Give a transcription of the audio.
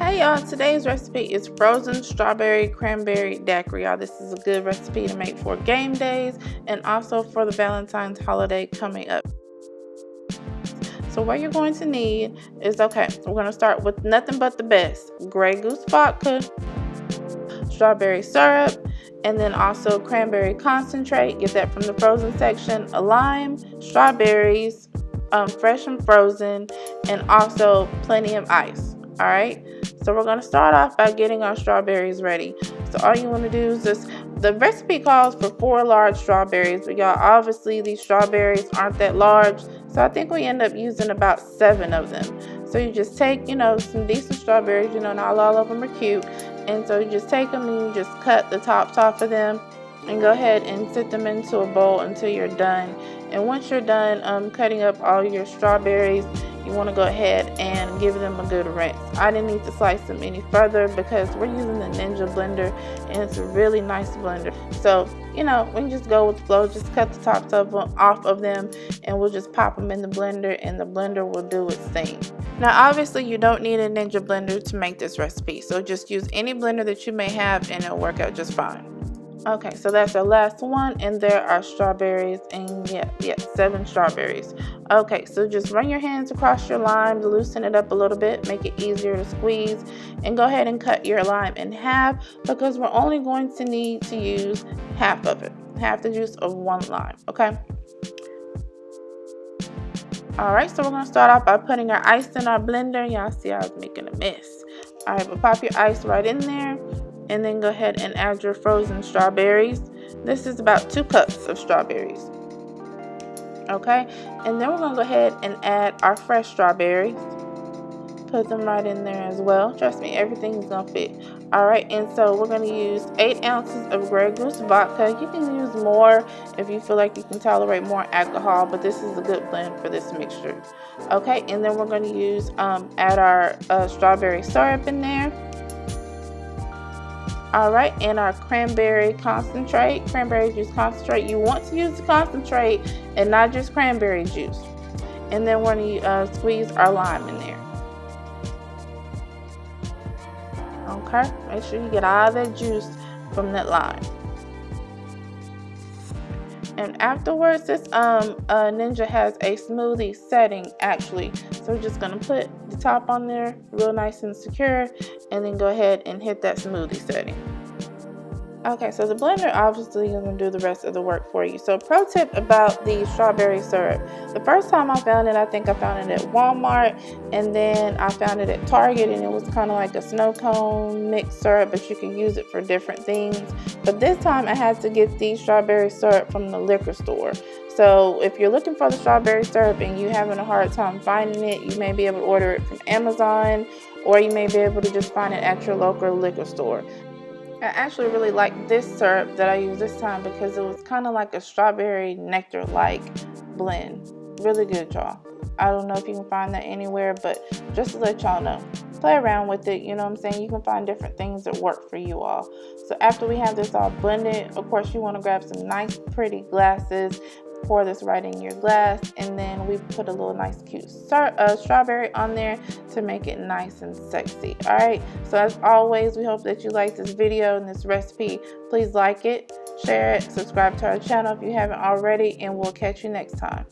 Hey y'all, today's recipe is Frozen Strawberry Cranberry Daiquiri. Y'all, this is a good recipe to make for game days and also for the Valentine's holiday coming up. So what you're going to need is, we're going to start with nothing but the best. Grey Goose Vodka, strawberry syrup, and then also cranberry concentrate. Get that from the frozen section. A lime, strawberries, fresh and frozen, and also plenty of ice. All right, so we're going to start off by getting our strawberries ready. So all you want to do is the recipe calls for 4 large strawberries, but y'all, obviously these strawberries aren't that large, so I think we end up using about 7 of them. So you just take, some decent strawberries, not all of them are cute, and so you just take them and you just cut the tops off of them and go ahead and sit them into a bowl until you're done. And once you're done cutting up all your strawberries, you want to go ahead and give them a good rinse. I didn't need to slice them any further because we're using the Ninja blender and it's a really nice blender. So, we can just go with the flow, just cut the tops off of them and we'll just pop them in the blender and the blender will do its thing. Now, obviously you don't need a Ninja blender to make this recipe, so just use any blender that you may have and it'll work out just fine. Okay, so that's our last one, and there are strawberries, and 7 strawberries. Okay, so just run your hands across your lime to loosen it up a little bit, make it easier to squeeze, and go ahead and cut your lime in half because we're only going to need to use half of it, half the juice of 1 lime, okay? Alright, so we're going to start off by putting our ice in our blender. Y'all see I was making a mess. Alright, but pop your ice right in there. And then go ahead and add your frozen strawberries. This is about 2 cups of strawberries. Okay, and then we're gonna go ahead and add our fresh strawberries. Put them right in there as well. Trust me, everything's gonna fit. Alright, and so we're gonna use 8 ounces of Grey Goose Vodka. You can use more if you feel like you can tolerate more alcohol, but this is a good blend for this mixture. Okay, and then we're gonna use add our strawberry syrup in there. Alright, and our cranberry juice concentrate. You want to use the concentrate and not just cranberry juice. And then we're going to squeeze our lime in there. Okay, make sure you get all that juice from that lime. And afterwards, this Ninja has a smoothie setting actually. So we're just gonna put the top on there real nice and secure and then go ahead and hit that smoothie setting. Okay, so the blender obviously is going to do the rest of the work for you. So pro tip about the strawberry syrup. The first time I found it, I think I found it at Walmart, and then I found it at Target, and it was kind of like a snow cone mixed syrup, but you can use it for different things. But this time I had to get the strawberry syrup from the liquor store. So if you're looking for the strawberry syrup and you're having a hard time finding it, you may be able to order it from Amazon, or you may be able to just find it at your local liquor store. I actually really like this syrup that I used this time because it was kind of like a strawberry nectar-like blend. Really good, y'all. I don't know if you can find that anywhere, but just to let y'all know, play around with it. You know what I'm saying? You can find different things that work for you all. So after we have this all blended, of course, you want to grab some nice, pretty glasses. Pour this right in your glass, and then we put a little nice cute strawberry on there to make it nice and sexy. All right, so as always, we hope that you like this video and this recipe. Please like it, share it, subscribe to our channel if you haven't already, and we'll catch you next time.